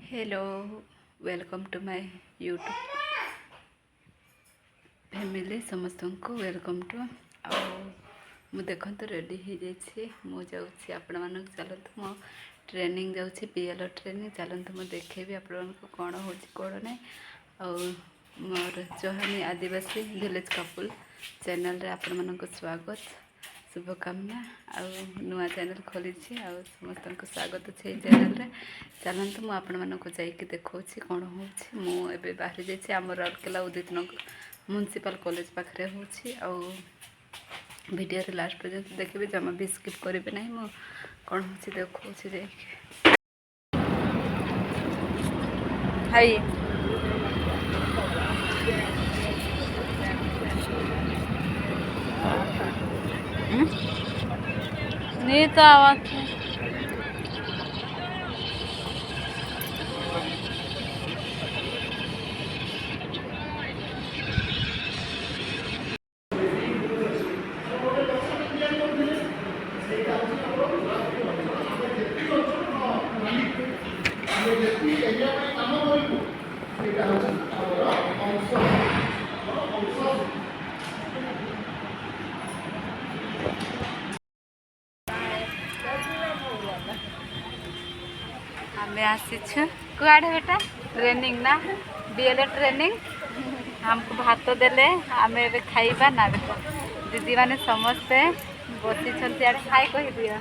Hello welcome to my YouTube family समस्त को welcome to मु देखते रेडी हो जाइए मुझे आपण मान चलते मो ट्रेनिंग जाऊँगी पीएल ट्रेनिंग चलते मुझे देखेबी आपण कौन हो कौन ना मोर चौहानी आदिवासी विलेज कपल चैनल रे आपण मानक स्वागत शुभकामना नुआ चैनल खोली समस्त को स्वागत अच्छे चैनल रे चलते मुझे आपण मानक जाकि देखा कौन हो बाहरी जाइए आम राउरकेला उदित नगर म्युनिसिपल कॉलेज पाखे हो वीडियो लास्ट पर्यंत देखिए जमा भी स्किप करेंगे ना मु कौन हो देखा हाई नहीं तो आवाज आम आसीछु कुआड़े बेटा ट्रेनिंग ना बीएल ट्रेनिंग हमको भात देले आम ए खाइबा ना बेटा दीदी माने समस्ते बसी खाई कही दिया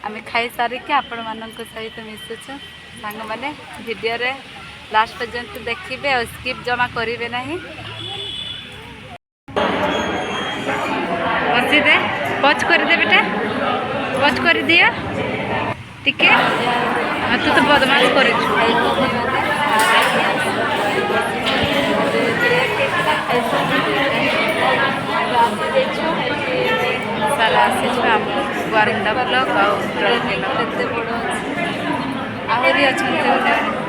आम खाई सारिक आपण मान सहित मिशुचु सांग मैंने वीडियो रे लास्ट पर्यंत देखिए और स्किप जमा करेंगे ना बसी दे पच कर दे बेटा पच कर दिया टिके तू तो बदमाश कर सारा आम वारिंदा ब्लॉक आते बड़ आहरी अच्छा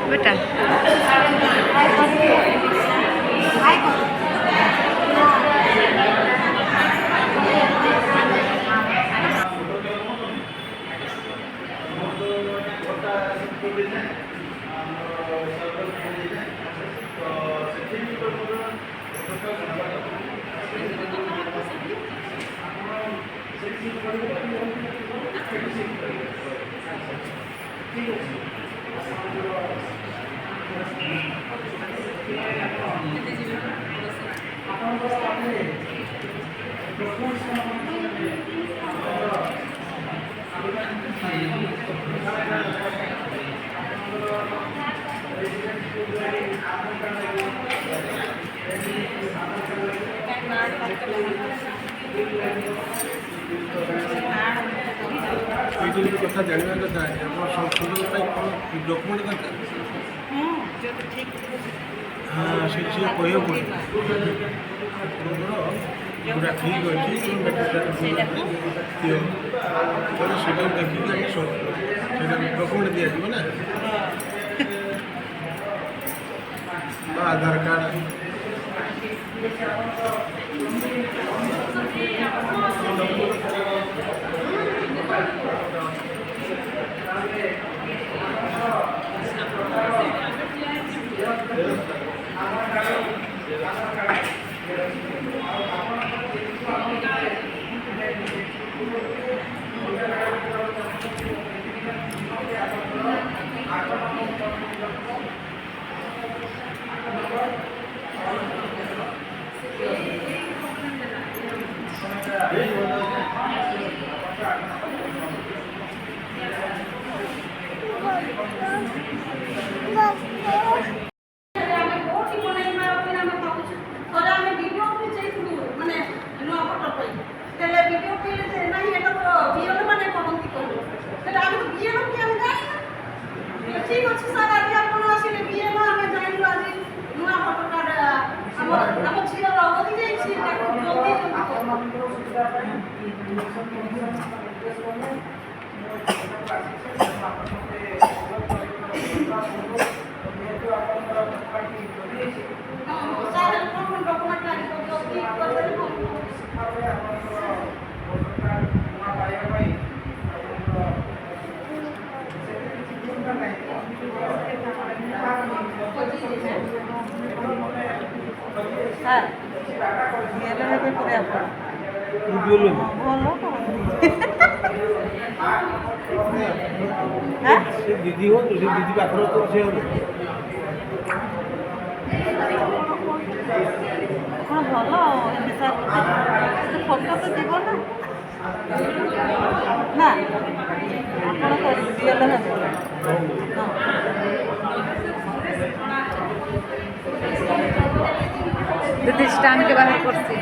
बेटा कथा जानवा कथा डॉक्यूमेंट दरकार हाँ से कह पूरा ठीक अच्छी देखिए डॉक्यूमेंट दिज्व ना आधार कार्ड ठीक अच्छे सर आज आप आसिले बीएल आम जानलु आज नुआ भोटर कार्ड आम झील हजी जल्दी ସାର୍ ଗେଲ ହେବେ ପୁରା ଆପଣ ଭଲ ସେ ଦିଦି ହୁଅନ୍ତୁ ସେ ଦିଦି ପାଖରେ ତ ସେ ଆପଣ ଭଲ ହେବେ ସାର୍ ଫଟୋ ତ ଯିବ ନା ନା ଆପଣ କରିବେ ଗେଲ ହେବେ ହଁ दीदी स्टैंड के बाहर कुर्सी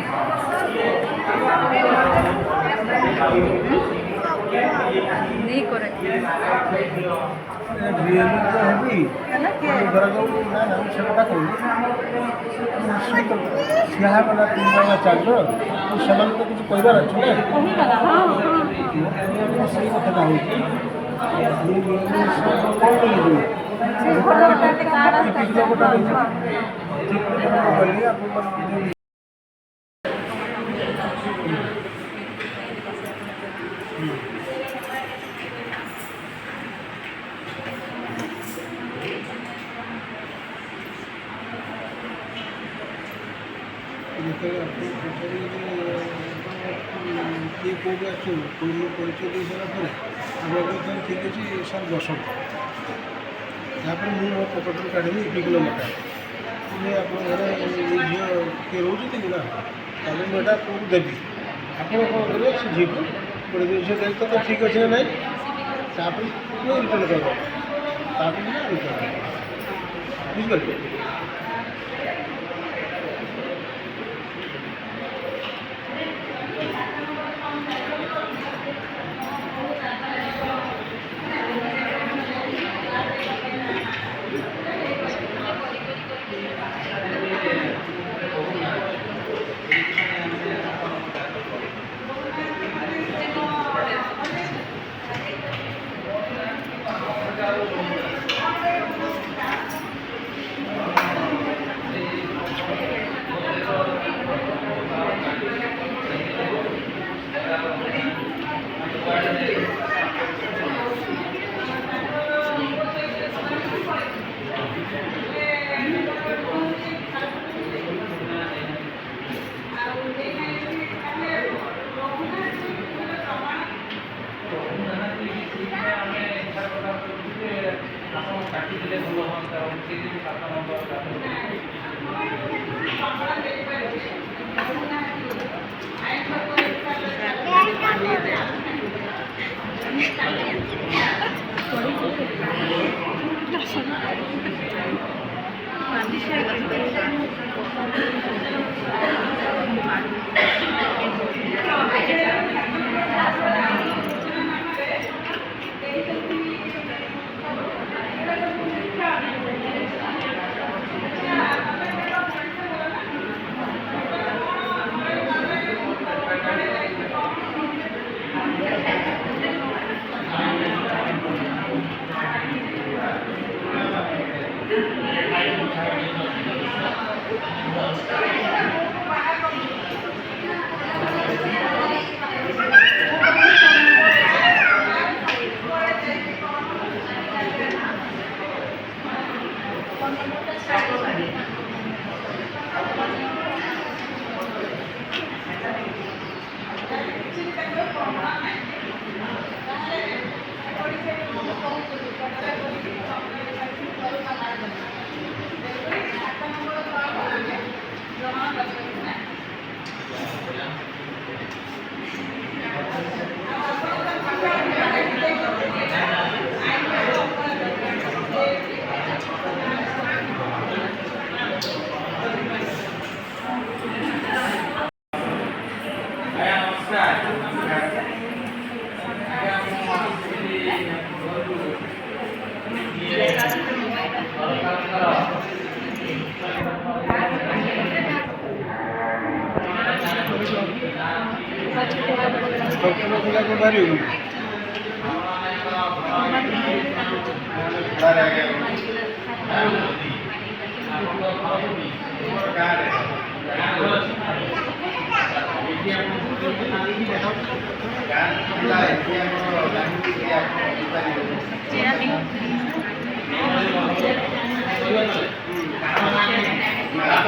नहीं करे ରିଏଲି ତ ହେବି ହେଲା କିଏ ଘର ଯୋଉ ନା ନା ସେ କଥା କହୁନି ସିଏ ଗଲା 3 ଜଣ 4 ଜଣ ସେମାନେ ତ କିଛି କହିବାର ଅଛି ନା କହିଗଲା ହଁ ସେଇ କଥାଟା ହେଉଛି କ'ଣ ନେଇଯିବେ ସେ ଫଟୋ ଉଠାଇଲେ କାର୍ଡ଼ ଆପଣ ଯେତେବେଳେ ଆପଣ ପଚାରିବେ କିଏ କେଉଁଠି ଆସୁଛନ୍ତି କେଉଁ ପରିଚୟ ଦେଇ ସାରିଲା ପରେ ଆପଣ କହିଥାନ୍ତି ଠିକ୍ ଅଛି ସାର୍ ବସନ୍ତୁ ତାପରେ ମୁଁ ମୋ ପକେଟରୁ କାଢ଼ିବି 1 କିଲୋମିଟର ମୁଁ ଆପଣଙ୍କ ଘରେ ଏଇ ଝିଅ କିଏ ରହୁଛନ୍ତି କି ନା ତାହେଲେ ମୁଁ ଏଇଟା ଆପଣଙ୍କୁ ଦେବି ଆପଣ କ'ଣ କରିବେ ସେ ଝିଅକୁ ଗୋଟେ ଜିନିଷ ଦେଲେ ତ ଠିକ୍ ଅଛି ନା ନାହିଁ ତାପରେ ମୁଁ ରିଟର୍ଣ୍ଣ କରିଦେବ ତାପରେ ନା ରିଟର୍ଣ୍ଣ ବୁଝିପାରିଲେ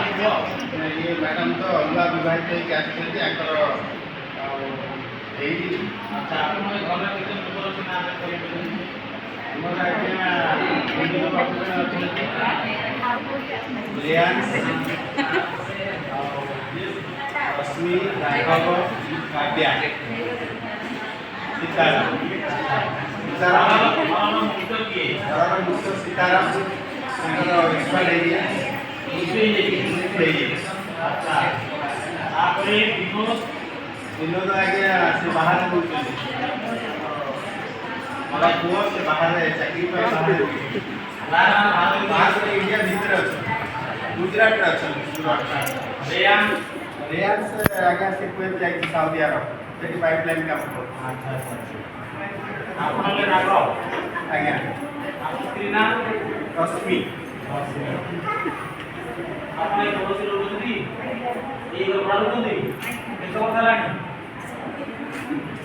ये मैडम तो अलुआ विवाहित होकर आसते अच्छा रश्मि राघव काव्या सीताराम सीताराम विनोद आगे से बाहर हमारा पुआ से बाहर चाकरी बाहर इंडिया भीतर गुजरात रेयान रेयान से आगे से कोई जाए सऊदी अरब से पाइपलाइन काम आज्ञा रश्मि आपने पड़ोसी लोग ये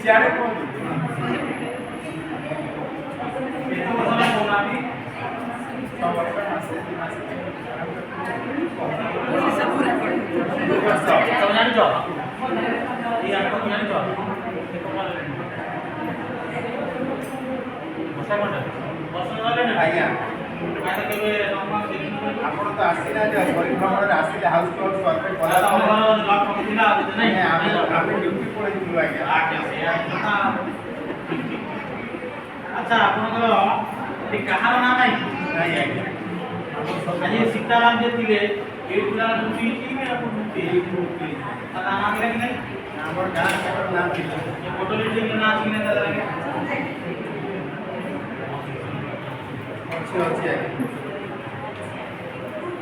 सियाड़े कौन आज्ञा ଆପଣ ତ ଆସିନାହାନ୍ତି ପରିଭ୍ରମଣରେ ଆସିଲେ ହାଉସ୍ କ୍ଲବ୍ ସର୍ଭେ କଲା ଆମେ ଡ୍ୟୁଟି ପଳେଇଥିଲୁ ଆଜ୍ଞା ଆଚ୍ଛା ଆପଣଙ୍କର କାହାର ନାଁ ନାହିଁ ନାଇଁ ଆଜ୍ଞା ଆଜି ସୀତାରାମ ଯେ ଥିଲେ ଏଇ ପିଲା ଡ୍ୟୁଟି ତା ନାଁ କି ନାହିଁ ଆମର ଗାଁ ନାଁ ଥିଲା ଫଟୋ ଲିଟିଂ ନାଁ ଅଛି ନା ତାର ଅଛି ଅଛି ଆଜ୍ଞା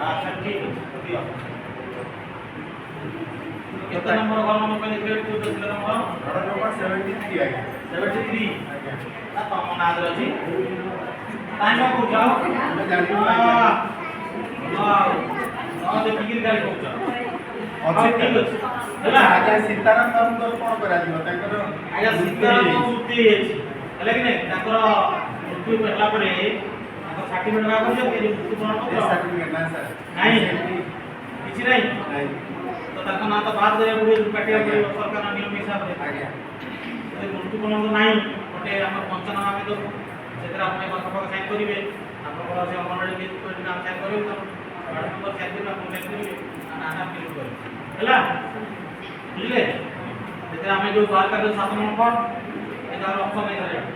अच्छा ठीक है दियो कितना नंबर घर नंबर पे लिखे तो दूसरा नंबर घर नंबर 73 आज्ञा 73 आज्ञा ना तम नाम अछि टाइम को जाओ ଆମେ ଜାଣିବୁ ଆଜ୍ଞା वाह और देखि गाड़ी को जाओ ଅଛି ठीक ହେଲା ଅଛି ହେଲା ଆଜ୍ଞା ସୀତାରାମ ବାବୁଙ୍କର କ'ଣ କରାଯିବ ତାଙ୍କର ଆଜ୍ଞା ସୀତାରାମ ମୂର୍ତ୍ତି ଅଛି ହେଲା କି ନାହିଁ ତାଙ୍କର ମୃତ୍ୟୁ ହେଲା ପରେ ତାଙ୍କ ସାର୍ଟିଫିକେଟ କାଗଜ ଏ ମୃତ୍ୟୁ ପ୍ରମାଣ ପତ୍ର ସାର୍ଟିଫିକେଟ ନା ସାର୍ ନାହିଁ କିଛି ନାହିଁ ନାଇଁ ତ ତାଙ୍କ ନାଁ ତ ବାଦ ଦେବାକୁ ପଡ଼ିବ କାଟିବାକୁ ପଡ଼ିବ ସରକାର ନିୟମ ହିସାବରେ ଆଜ୍ଞା ଯଦି ମୃତ୍ୟୁ ପ୍ରମାଣ ନାହିଁ ଗୋଟେ ଆମର ପଞ୍ଚନାମା ଆମେ ଦେବୁ ସେଥିରେ ଆପଣ ପାଖ ପାଖ ସାଇନ୍ କରିବେ ଆପଣଙ୍କର ସେ ଅଙ୍ଗନବାଡ଼ି କେସ୍ ନାମ ସାଇନ୍ କରିବେ ତ ୱାର୍ଡ଼ ନମ୍ବର ସାଇନ୍ କରିବେ ଆପଣ ସାଇନ୍ କରିବେ ଆଧାର ଫିଲ୍ କରିବେ ହେଲା ବୁଝିଲେ ସେଥିରେ ଆମେ ଯେଉଁ ବାହାର କାଗଜ 7 ନମ୍ବର ଫର୍ମ ଏ ତାର ଅପସନ୍ ନାହିଁ ସାର୍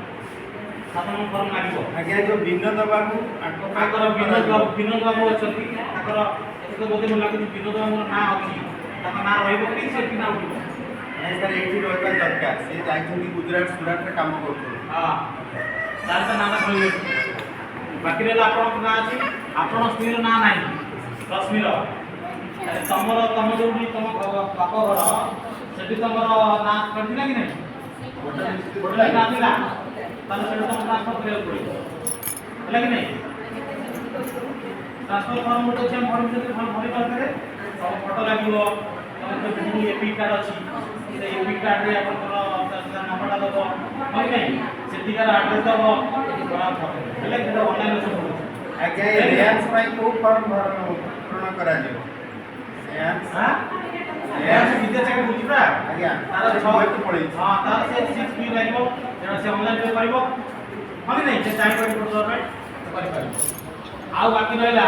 7 ନମ୍ବର ଫର୍ମ ଲାଗିବ ଆଜ୍ଞା ଯୋଉ ବିନୋଦ ବାବୁ ତାଙ୍କର ବିନୋଦ ବାବୁ ଅଛନ୍ତି ତାଙ୍କର ଏତେ ବୋଧେ ମୋତେ ଲାଗୁଛି ବିନୋଦ ବାବୁଙ୍କ ନାଁ ଅଛି ତାଙ୍କ ନାଁ ରହିବ କି ସେଠି ନାଁ ଉଠିବ ନାଇଁ ସାର୍ ଏଇଠି ରହିବା ଦରକାର ସେ ଯାଇଛନ୍ତି ଗୁଜୁରାଟ ସୁରାଟରେ କାମ କରୁଛନ୍ତି ହଁ ତାର ତ ନାଁ କହିବେ ବାକି ରହିଲା ଆପଣଙ୍କ ନାଁ ଅଛି ଆପଣ ସ୍ତ୍ରୀର ନାଁ ନାହିଁ ରଶ୍ମିର ତମର ତମ ଯୋଉଠି ତମ ବାପ ଘର ସେଠି ତମର ନାଁ କରିଥିଲା କି ନାହିଁ ଗୋଟେ ନାଁ ଥିଲା ତାହେଲେ ସେଟା ତମ ଟ୍ରାନ୍ସଫର କରିବାକୁ ପଡ଼ିବ ହେଲା କି ନାହିଁ ଟ୍ରାନ୍ସଫର ଫର୍ମ ଗୋଟେ ଅଛି ଆମ ଭରି ପାଖରେ ସବୁ ଫଟୋ ଲାଗିବ ତମର ଯେଉଁ ଏପି କାର୍ଡ଼ ଅଛି ସେ ଏପି କାର୍ଡ଼ରେ ଆପଣଙ୍କର ନମ୍ବରଟା ଦେବ ହଁ କି ନାହିଁ ସେଠିକାର ଆଡ୍ରେସ୍ ଦେବ ହେଲେ ସେଟା ଅନଲାଇନ୍ରେ ସବୁ ହେଉଛି ଆଜ୍ଞା ଏ ରିଆନ୍ସ ପାଇଁ କୋଉ ଫର୍ମ ପୂରଣ କରାଯିବ ରିଆନ୍ସ ବିଦ୍ୟା ଚାକିରି ବୁଝି ପୁରା ଆଜ୍ଞା ତାର ଛଅକୁ ପଳେଇଛି ହଁ ତାର ସେ 6 ପି ଲାଗିବ ତେଣୁ ସେ ଅନଲାଇନ୍ରେ କରିବ ହଁ କି ନାହିଁ ସେ ଚାହିଁପାରି ପଡ଼ିବ ପାଇଁ କରିପାରିବ ଆଉ ବାକି ରହିଲା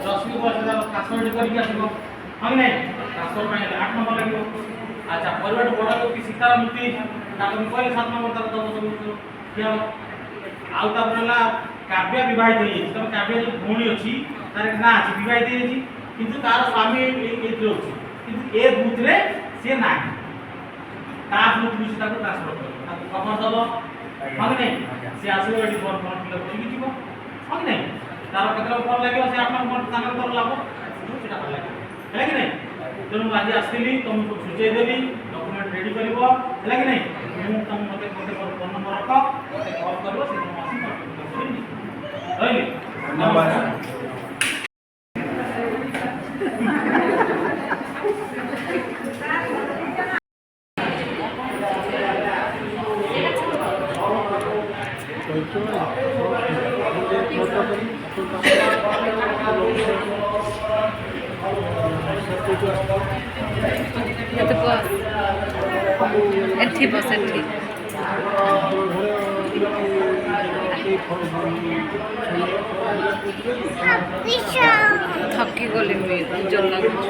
10 ବର୍ଷ ତାର ଟ୍ରାନ୍ସଫର କରିକି ଆସିବ ହଁ କି ନାହିଁ ଟ୍ରାନ୍ସଫର ପାଇଁ ହେଲେ 8 ନମ୍ବର ଲାଗିବ ଆଚ୍ଛା ପରିବାରଠୁ ବଡ଼ ବ୍ୟକ୍ତି ସୀତାର ମୂର୍ତ୍ତି ତାକୁ କହିଲେ 7 ନମ୍ବର ତାର ଦେବ ସବୁ ଠିଆ ହେବ ଆଉ ତାପରେ ହେଲା କାବ୍ୟା ବିବାହିତ ହେଇଯାଇଛି ତମ କାବ୍ୟା ଯେଉଁ ଭଉଣୀ ଅଛି ତାର ନାଁ ଅଛି ବିବାହିତ ହେଇଯାଇଛି କିନ୍ତୁ ତାର ସ୍ୱାମୀ ଏଇଥିରେ ଅଛି କିନ୍ତୁ ଏ ବୁଥରେ ସେ ନାହିଁ ତା ବୁଥ ବି ତାକୁ ଟ୍ରାନ୍ସଫର କରିବ ତାକୁ ଖବର ଦେବ ହଁ କି ନାହିଁ ସେ ଆସିବ ଏଠି ଫର୍ମ ଫିଲ୍ଅପ୍ କରିକି ଯିବ ହଁ କି ନାହିଁ ତାର କେତେବେଳେ ଫର୍ମ ଲାଗିବ ସେ ଆପଣଙ୍କ ସାଙ୍ଗରେ ତୋର ଲାଭ ସେଟା ଭଲ ଲାଗିବ ହେଲା କି ନାହିଁ ତେଣୁ ମୁଁ ଆଜି ଆସିଥିଲି ତୁମକୁ ସୂଚାଇ ଦେଲି ଡକୁମେଣ୍ଟ ରେଡ଼ି କରିବ ହେଲା କି ନାହିଁ ମୁଁ ତୁମ ମୋତେ ମୋର ଫୋନ୍ ନମ୍ବର ରଖ ମୋତେ କଲ୍ କରିବ ସେ ମୁଁ ଆସି ରହିଲି ଧନ୍ୟବାଦ फोटो ଏତେ ବସ୍ ଏଠି ବସ୍ ଏଠି ଥକି ଗଲି ମୁଇଁ ଜୋର ଲାଗୁଛି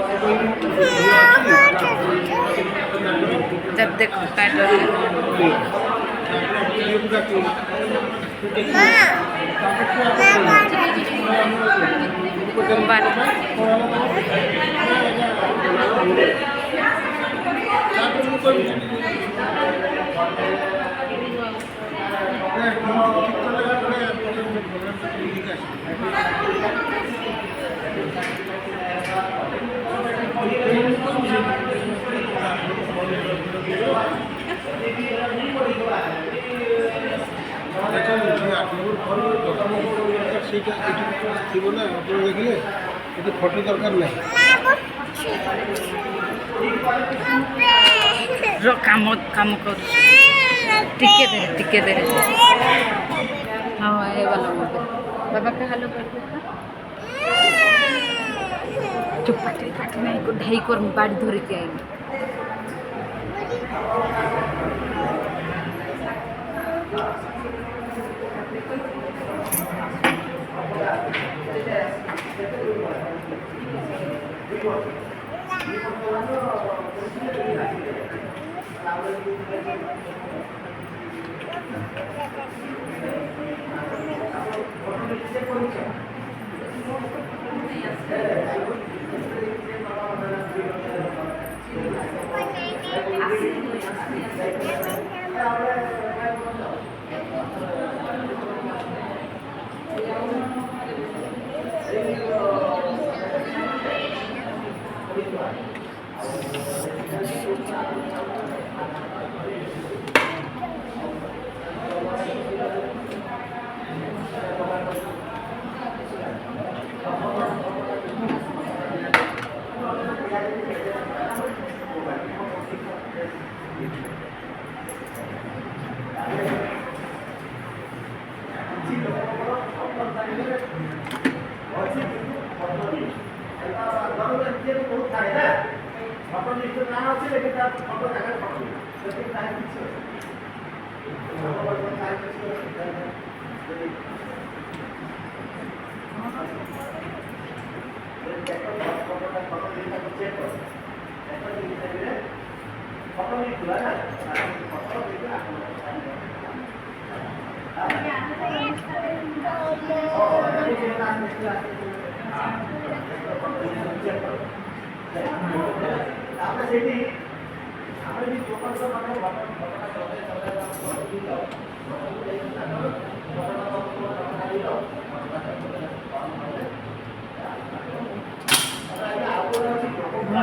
जब देखो पैटर्न ସେଇଟା ଏଠି ଥିବ ନା ଆପଣ ଦେଖିଲେ ଏଠି ଫଟୋ ଦରକାର ନାହିଁ काम काम कर टिके दे हाँ ये वाला मोबाइल बाबा का हेलो कर दे चुप पाटी नहीं को ढाई कर बाड़ी धरी के आएगी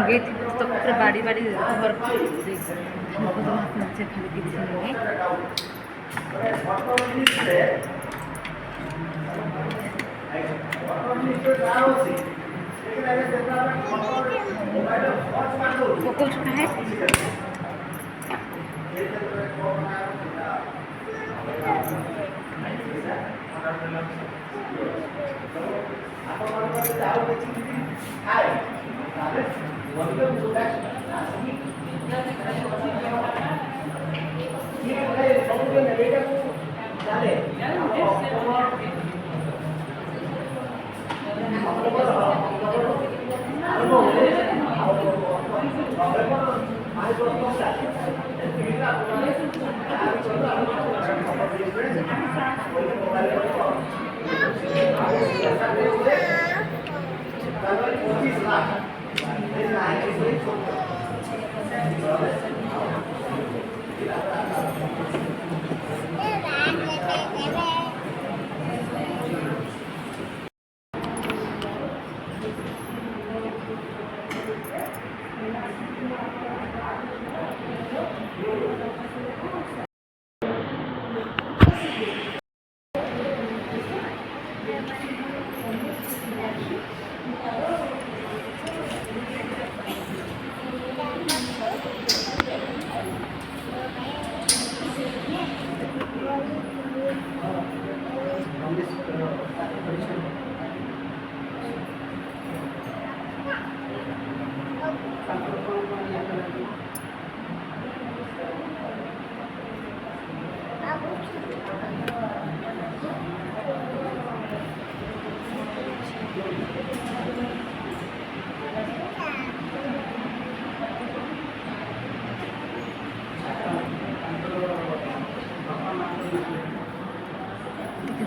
गई थी तो पूरा बाड़ी बाड़ी घर नीचे खाली किसी नहीं वो कुछ है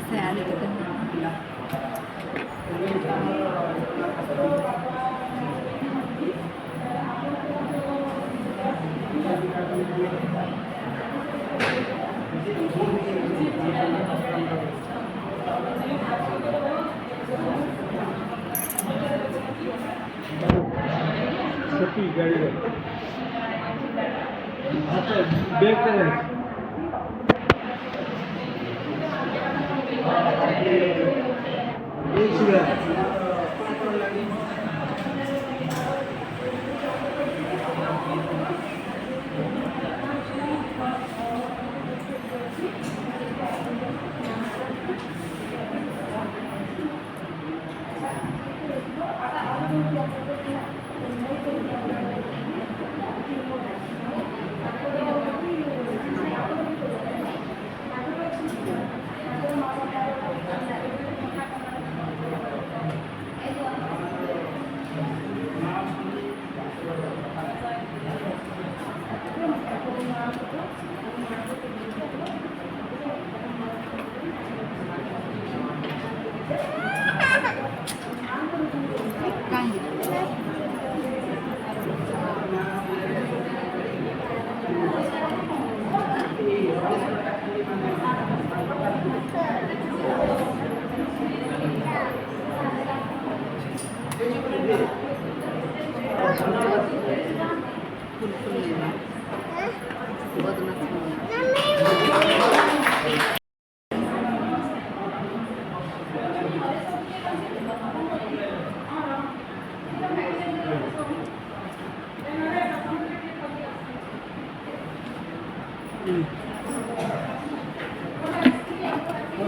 से आने के छोटी गाड़ी है अच्छा बैग का है ये सुना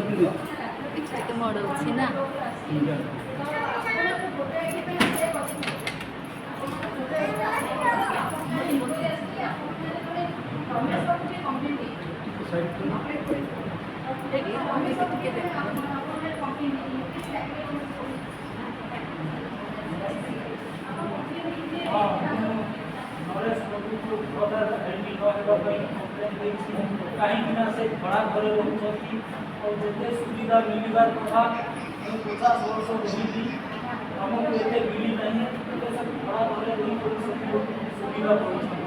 ଟିକେ ମଡ଼ଉଛି ନା कहीं से बड़ा घरे रही और जिते सुविधा मिलवा कथा 50 वर्ष रही आमको एते मिली नहीं सब बड़ा घरे रही सुविधा पहुंची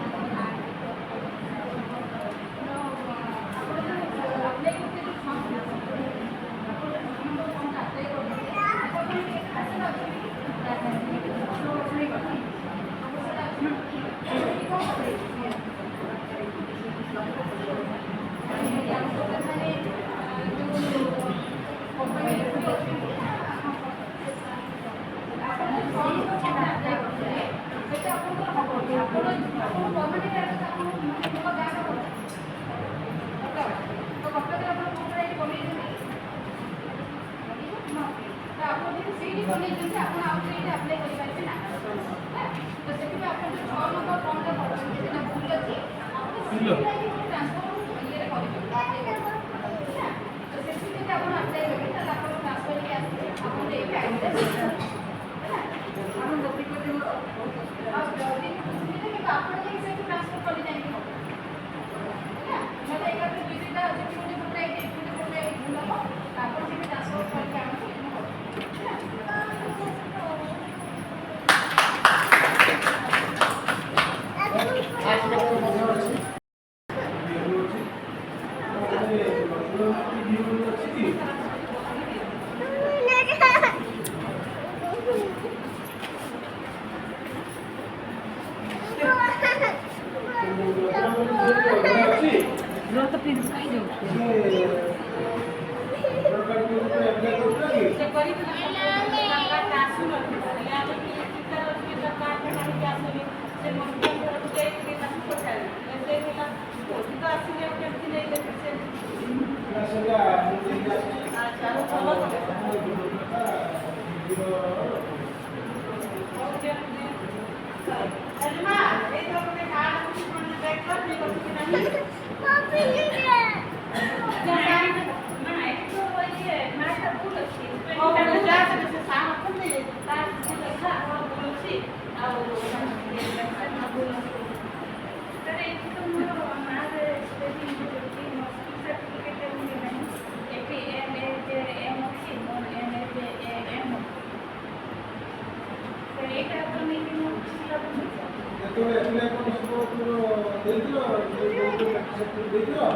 सर्टिफिकेट ଦେଇଦିଅ।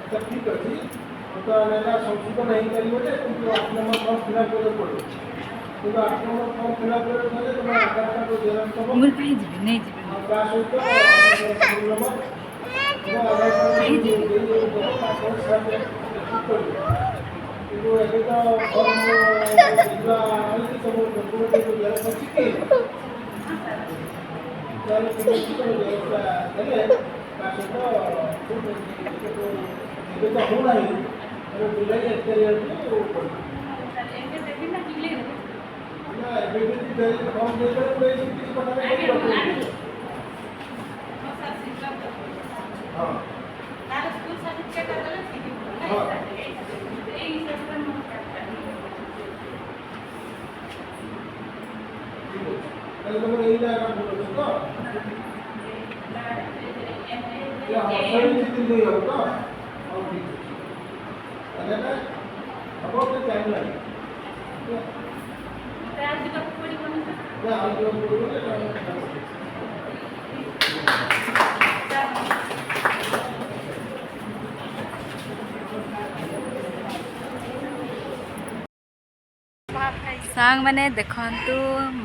ଆଚ୍ଛା ଠିକ୍ ଅଛି ବର୍ତ୍ତମାନ ହେଲା ସଂଶୋଧନ ହେଇପାରିବ ଯେ କିନ୍ତୁ 8 ନମ୍ବର ଫର୍ମ ଫିଲ୍ଅପ୍ କରିବାକୁ ପଡ଼ିବ କିନ୍ତୁ 8 ନମ୍ବର ଫର୍ମ ଫିଲ୍ଅପ୍ କରିବାକୁ ହେଲେ ତୁମେ ଆଧାର କାର୍ଡ ଜେରକ୍ସ ଦେବ ମୁଁ ପାଇଁ ଯିବି ନେଇଯିବି ଆଉ ତା ସହିତ ଫୋନ୍ ନମ୍ବର ଏବଂ ଆଧାର କାର୍ଡ ଦେବ ତାପରେ ସାର୍ କରିବ କିନ୍ତୁ ଏବେ ତ ଫର୍ମ ଯିବା ଆଣିକି ସବୁ ଡକୁମେଣ୍ଟ ଜେରକ୍ସ ଅଛି କି ତାହେଲେ ଠିକ୍ ଅଛି ତୁମେ ଜେରକ୍ସଟା ଦେଲେ ତା ସହିତ ଏବେ ତ ହେଉନାହିଁ ତେଣୁ ଜୁଲାଇ 1 ତାରିଖକୁ ପଡ଼ିବ ନା ଏବେ ଯଦି ଫର୍ମ ଦେଇଦେଲେ କିଛି କଥା ନାହିଁ ଡକୁମେଣ୍ଟ ହଁ ତାହେଲେ ତୁମର ଏଇଟା ଆକାଉଣ୍ଟ ଅଛି ତ ହଷ୍ଟେଲ ଦେଇ ହେବ ତ ହଉ ଠିକ୍ ଅଛି ତାହେଲେ ହେବ ତ ଟାଇମ୍ ଲାଗେ ଆଉ ଯିବାକୁ ପଡ଼ିବନି ସାଙ୍ଗ ମାନେ ଦେଖନ୍ତୁ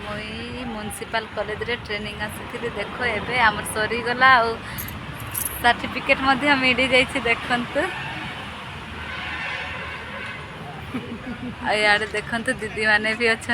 ମୁଇଁ म्युनिसिपल कॉलेज रे ट्रेनिंग आसी देख एबे आमर सरीगला आ सर्टिफिकेट मिली जाइए देखंतु आड़े देखंतु दीदी माने भी अच्छा।